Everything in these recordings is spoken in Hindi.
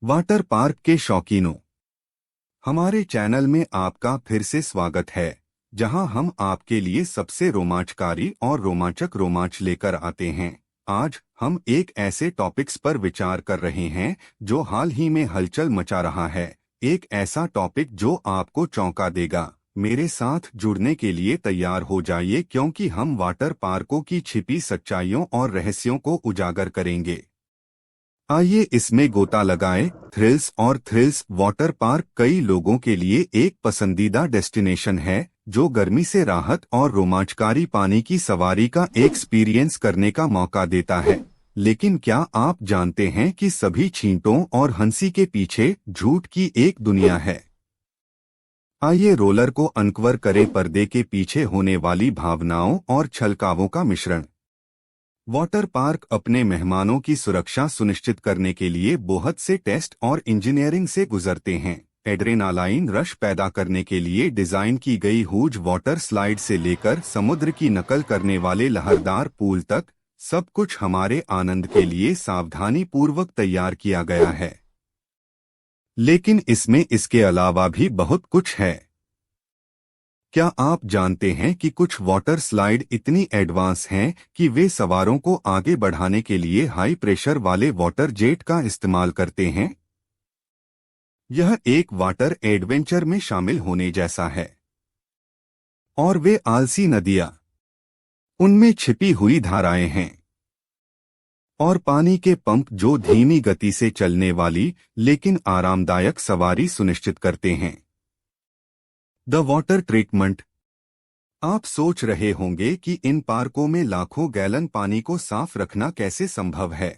वाटर पार्क के शौकीनों, हमारे चैनल में आपका फिर से स्वागत है, जहां हम आपके लिए सबसे रोमांचकारी और रोमांच लेकर आते हैं। आज हम एक ऐसे टॉपिक्स पर विचार कर रहे हैं जो हाल ही में हलचल मचा रहा है। एक ऐसा टॉपिक जो आपको चौंका देगा। मेरे साथ जुड़ने के लिए तैयार हो जाइए, क्योंकि हम वाटर पार्कों की छिपी सच्चाइयों और रहस्यों को उजागर करेंगे। आइए इसमें गोता लगाएं। थ्रिल्स वाटर पार्क कई लोगों के लिए एक पसंदीदा डेस्टिनेशन है, जो गर्मी से राहत और रोमांचकारी पानी की सवारी का एक्सपीरियंस करने का मौका देता है। लेकिन क्या आप जानते हैं कि सभी छींटों और हंसी के पीछे झूठ की एक दुनिया है? आइए रोलर को अनकवर करें, पर्दे के पीछे होने वाली भावनाओं और छलकावों का मिश्रण। वाटर पार्क अपने मेहमानों की सुरक्षा सुनिश्चित करने के लिए बहुत से टेस्ट और इंजीनियरिंग से गुजरते हैं। एड्रेनालाइन रश पैदा करने के लिए डिजाइन की गई हुज वाटर स्लाइड से लेकर समुद्र की नकल करने वाले लहरदार पूल तक, सब कुछ हमारे आनंद के लिए सावधानी पूर्वक तैयार किया गया है। लेकिन इसमें इसके अलावा भी बहुत कुछ है। क्या आप जानते हैं कि कुछ वाटर स्लाइड इतनी एडवांस हैं कि वे सवारों को आगे बढ़ाने के लिए हाई प्रेशर वाले वाटर जेट का इस्तेमाल करते हैं? यह एक वाटर एडवेंचर में शामिल होने जैसा है। और वे आलसी नदियां, उनमें छिपी हुई धाराएं हैं। और पानी के पंप जो धीमी गति से चलने वाली लेकिन आरामदायक सवारी सुनिश्चित करते हैं। The water treatment. आप सोच रहे होंगे कि इन पार्कों में लाखों गैलन पानी को साफ रखना कैसे संभव है।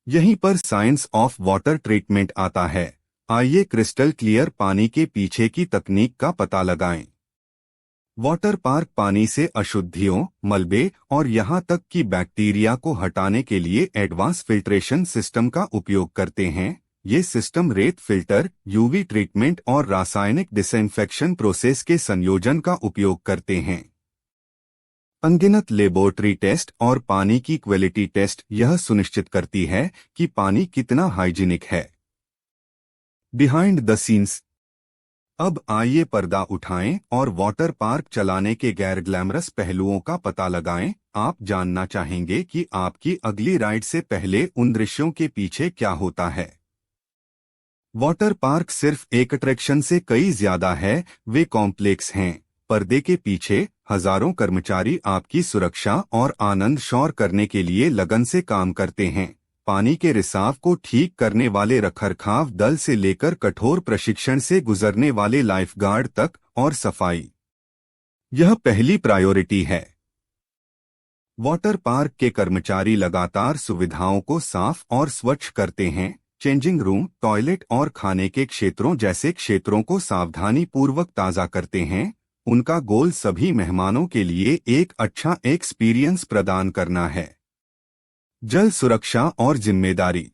यहीं पर साइंस ऑफ वाटर ट्रीटमेंट आता है। आइए क्रिस्टल क्लियर पानी के पीछे की तकनीक का पता लगाएं। वाटर पार्क पानी से अशुद्धियों, मलबे और यहां तक कि बैक्टीरिया को हटाने के लिए एडवांस फिल्ट्रेशन सिस्टम का उपयोग करते हैं। ये सिस्टम रेत फिल्टर, यूवी ट्रीटमेंट और रासायनिक डिसइंफेक्शन प्रोसेस के संयोजन का उपयोग करते हैं। अनगिनत लेबोरेटरी टेस्ट और पानी की क्वालिटी टेस्ट यह सुनिश्चित करती है कि पानी कितना हाइजीनिक है। Behind the scenes. अब आइए पर्दा उठाएं और वाटर पार्क चलाने के गैर ग्लैमरस पहलुओं का पता लगाएं। आप जानना चाहेंगे कि आपकी अगली राइड से पहले उन दृश्यों के पीछे क्या होता है। वाटर पार्क सिर्फ एक अट्रैक्शन से कई ज्यादा है, वे कॉम्प्लेक्स हैं। पर्दे के पीछे हजारों कर्मचारी आपकी सुरक्षा और आनंद शौर करने के लिए लगन से काम करते हैं। पानी के रिसाव को ठीक करने वाले रखरखाव दल से लेकर कठोर प्रशिक्षण से गुजरने वाले लाइफगार्ड तक, और सफाई यह पहली प्रायोरिटी है। वाटर पार्क के कर्मचारी लगातार सुविधाओं को साफ और स्वच्छ करते हैं। चेंजिंग रूम, टॉयलेट और खाने के क्षेत्रों जैसे क्षेत्रों को सावधानी पूर्वक ताज़ा करते हैं। उनका गोल सभी मेहमानों के लिए एक अच्छा एक्सपीरियंस प्रदान करना है। जल सुरक्षा और जिम्मेदारी।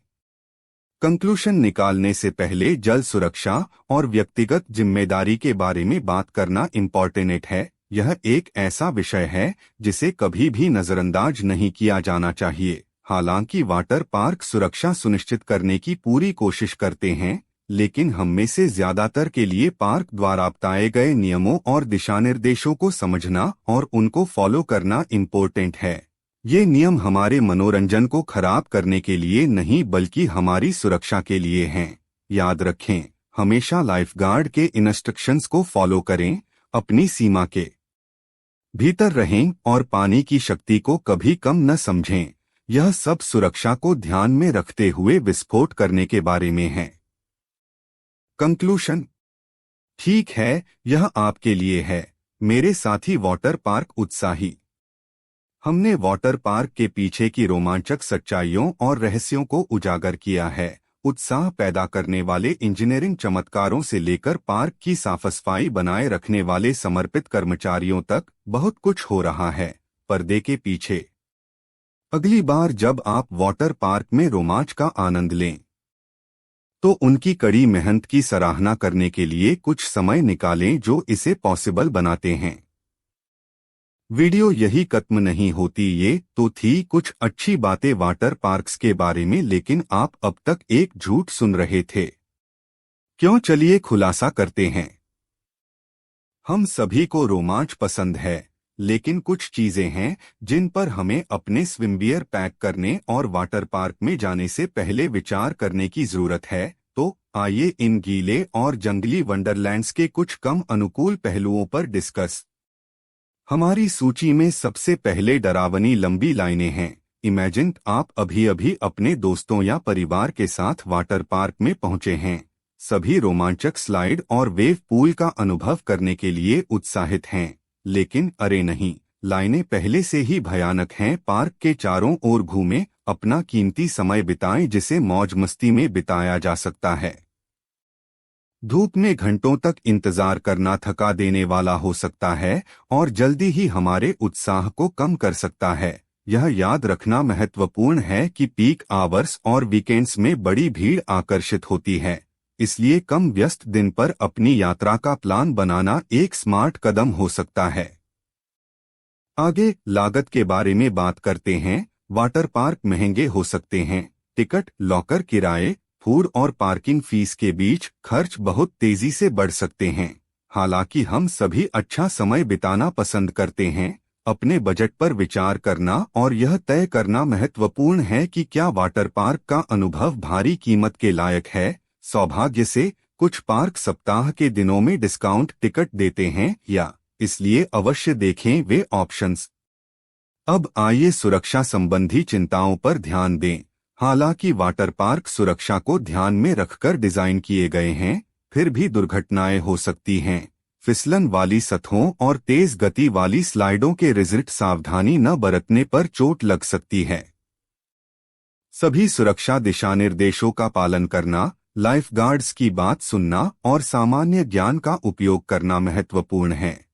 कंक्लूशन निकालने से पहले जल सुरक्षा और व्यक्तिगत जिम्मेदारी के बारे में बात करना इम्पोर्टेंट है। यह एक ऐसा विषय है जिसे कभी भी नजरअंदाज नहीं किया जाना चाहिए। हालांकि वाटर पार्क सुरक्षा सुनिश्चित करने की पूरी कोशिश करते हैं, लेकिन हम में से ज्यादातर के लिए पार्क द्वारा बताए गए नियमों और दिशानिर्देशों को समझना और उनको फॉलो करना इम्पोर्टेंट है। ये नियम हमारे मनोरंजन को खराब करने के लिए नहीं, बल्कि हमारी सुरक्षा के लिए हैं। याद रखें, हमेशा लाइफगार्ड के इंस्ट्रक्शंस को फॉलो करें, अपनी सीमा के भीतर रहें और पानी की शक्ति को कभी कम न समझें। यह सब सुरक्षा को ध्यान में रखते हुए विस्फोट करने के बारे में है। कंक्लूशन। ठीक है, यह आपके लिए है, मेरे साथी वाटर पार्क उत्साही। हमने वाटर पार्क के पीछे की रोमांचक सच्चाइयों और रहस्यों को उजागर किया है। उत्साह पैदा करने वाले इंजीनियरिंग चमत्कारों से लेकर पार्क की साफ सफाई बनाए रखने वाले समर्पित कर्मचारियों तक, बहुत कुछ हो रहा है पर्दे के पीछे। अगली बार जब आप वाटर पार्क में रोमांच का आनंद लें, तो उनकी कड़ी मेहनत की सराहना करने के लिए कुछ समय निकालें जो इसे पॉसिबल बनाते हैं। वीडियो यही खत्म नहीं होती। ये तो थी कुछ अच्छी बातें वाटर पार्क्स के बारे में, लेकिन आप अब तक एक झूठ सुन रहे थे। क्यों, चलिए खुलासा करते हैं। हम सभी को रोमांच पसंद है, लेकिन कुछ चीजें हैं जिन पर हमें अपने स्विमवियर पैक करने और वाटर पार्क में जाने से पहले विचार करने की जरूरत है। तो आइए इन गीले और जंगली वंडरलैंड्स के कुछ कम अनुकूल पहलुओं पर डिस्कस। हमारी सूची में सबसे पहले डरावनी लंबी लाइनें हैं। इमेजिन आप अभी अभी अपने दोस्तों या परिवार के साथ वाटर पार्क में पहुंचे हैं। सभी रोमांचक स्लाइड और वेव पूल का अनुभव करने के लिए उत्साहित हैं, लेकिन अरे नहीं, लाइनें पहले से ही भयानक हैं। पार्क के चारों ओर घूमें, अपना कीमती समय बिताएं जिसे मौज मस्ती में बिताया जा सकता है। धूप में घंटों तक इंतजार करना थका देने वाला हो सकता है और जल्दी ही हमारे उत्साह को कम कर सकता है। यह याद रखना महत्वपूर्ण है कि पीक आवर्स और वीकेंड्स में बड़ी भीड़ आकर्षित होती है, इसलिए कम व्यस्त दिन पर अपनी यात्रा का प्लान बनाना एक स्मार्ट कदम हो सकता है। आगे लागत के बारे में बात करते हैं। वाटर पार्क महंगे हो सकते हैं। टिकट, लॉकर किराए, फूड और पार्किंग फीस के बीच खर्च बहुत तेजी से बढ़ सकते हैं। हालांकि हम सभी अच्छा समय बिताना पसंद करते हैं, अपने बजट पर विचार करना और यह तय करना महत्वपूर्ण है कि क्या वाटर पार्क का अनुभव भारी कीमत के लायक है। सौभाग्य से कुछ पार्क सप्ताह के दिनों में डिस्काउंट टिकट देते हैं या इसलिए अवश्य देखें वे ऑप्शंस। अब आइए सुरक्षा संबंधी चिंताओं पर ध्यान दें। हालांकि वाटर पार्क सुरक्षा को ध्यान में रखकर डिजाइन किए गए हैं, फिर भी दुर्घटनाएं हो सकती हैं। फिसलन वाली सतहों और तेज गति वाली स्लाइडों के रिजल्ट सावधानी न बरतने पर चोट लग सकती है। सभी सुरक्षा दिशानिर्देशों का पालन करना, लाइफगार्ड्स की बात सुनना और सामान्य ज्ञान का उपयोग करना महत्वपूर्ण है।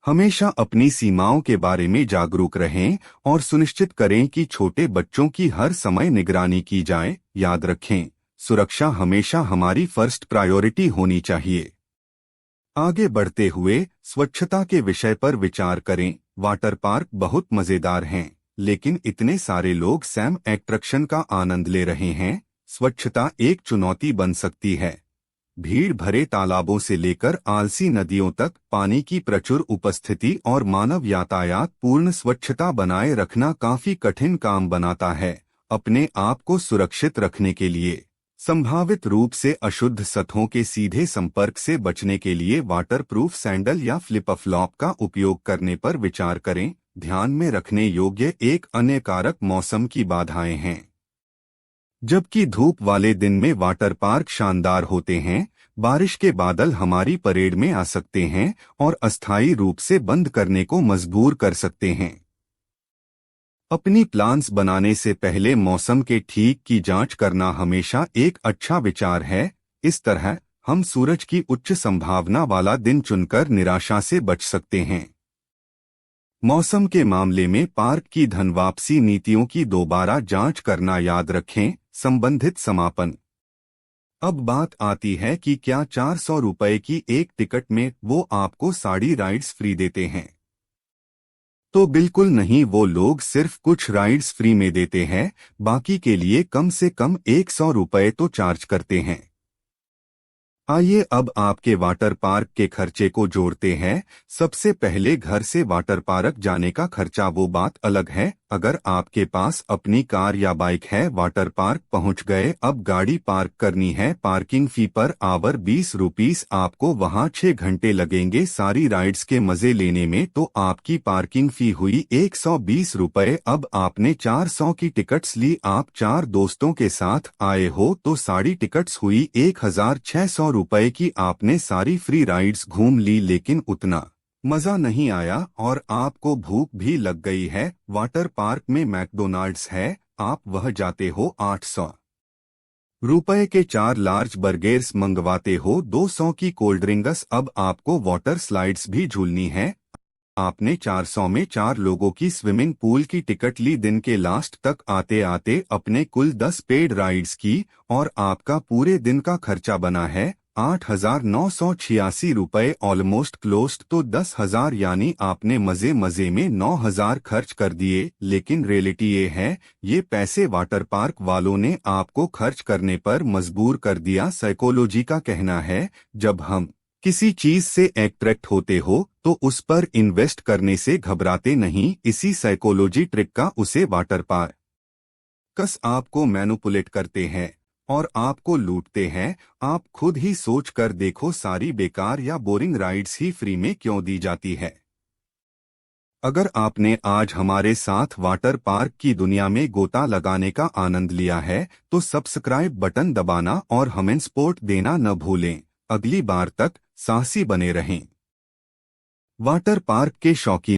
हमेशा अपनी सीमाओं के बारे में जागरूक रहें और सुनिश्चित करें कि छोटे बच्चों की हर समय निगरानी की जाए। याद रखें, सुरक्षा हमेशा हमारी फर्स्ट प्रायोरिटी होनी चाहिए। आगे बढ़ते हुए स्वच्छता के विषय पर विचार करें। वाटर पार्क बहुत मजेदार हैं, लेकिन इतने सारे लोग सैम एट्रैक्शन का आनंद ले रहे हैं। स्वच्छता एक चुनौती बन सकती है। भीड़ भरे तालाबों से लेकर आलसी नदियों तक पानी की प्रचुर उपस्थिति और मानव यातायात पूर्ण स्वच्छता बनाए रखना काफी कठिन काम बनाता है। अपने आप को सुरक्षित रखने के लिए संभावित रूप से अशुद्ध सतहों के सीधे संपर्क से बचने के लिए वाटरप्रूफ सैंडल या फ्लिप-फ्लॉप का उपयोग करने पर विचार करें। ध्यान में रखने योग्य एक अन्य कारक मौसम की बाधाएं हैं। जबकि धूप वाले दिन में वाटर पार्क शानदार होते हैं, बारिश के बादल हमारी परेड में आ सकते हैं और अस्थायी रूप से बंद करने को मजबूर कर सकते हैं। अपनी प्लान्स बनाने से पहले मौसम के ठीक की जांच करना हमेशा एक अच्छा विचार है। इस तरह हम सूरज की उच्च संभावना वाला दिन चुनकर निराशा से बच सकते हैं। मौसम के मामले में पार्क की धन वापसी नीतियों की दोबारा जांच करना याद रखें। संबंधित समापन। अब बात आती है कि क्या 400 रुपए की एक टिकट में वो आपको सारी राइड्स फ्री देते हैं? तो बिल्कुल नहीं, वो लोग सिर्फ कुछ राइड्स फ्री में देते हैं, बाकी के लिए कम से कम 100 रुपए तो चार्ज करते हैं। आइए अब आपके वाटर पार्क के खर्चे को जोड़ते हैं। सबसे पहले घर से वाटर पार्क जाने का खर्चा वो बात अलग है। अगर आपके पास अपनी कार या बाइक है, वाटर पार्क पहुंच गए, अब गाड़ी पार्क करनी है। पार्किंग फी पर आवर 20 रुपीस, आपको वहां 6 घंटे लगेंगे सारी राइड्स के मजे लेने में, तो आपकी पार्किंग फी हुई 120 रुपए। अब आपने 400 की टिकट्स ली, आप 4 दोस्तों के साथ आए हो तो सारी टिकट्स हुई 1600 रुपए की। आपने सारी फ्री राइड्स घूम ली, लेकिन उतना मजा नहीं आया और आपको भूख भी लग गई है। वाटर पार्क में मैकडोनाल्ड्स है, आप वह जाते हो, 800 रुपए के 4 लार्ज बर्गर्स मंगवाते हो, 200 की कोल्ड ड्रिंक्स। अब आपको वाटर स्लाइड्स भी झूलनी है। आपने 400 में 4 लोगों की स्विमिंग पूल की टिकट ली। दिन के लास्ट तक आते आते अपने कुल 10 पेड राइड्स की और आपका पूरे दिन का खर्चा बना है ₹8,986 ऑलमोस्ट क्लोज्ड। तो 10,000 यानी आपने मजे मजे में 9,000 खर्च कर दिए। लेकिन रियलिटी ये है, ये पैसे वाटर पार्क वालों ने आपको खर्च करने पर मजबूर कर दिया। साइकोलॉजी का कहना है, जब हम किसी चीज से अट्रैक्ट होते हो तो उस पर इन्वेस्ट करने से घबराते नहीं। इसी साइकोलॉजी ट्रिक का उसे वाटर पार्क कस आपको मैनिपुलेट करते हैं और आपको लूटते हैं। आप खुद ही सोच कर देखो, सारी बेकार या बोरिंग राइड्स ही फ्री में क्यों दी जाती है। अगर आपने आज हमारे साथ वाटर पार्क की दुनिया में गोता लगाने का आनंद लिया है तो सब्सक्राइब बटन दबाना और हमें सपोर्ट देना न भूलें। अगली बार तक साहसी बने रहें। वाटर पार्क के शौकीन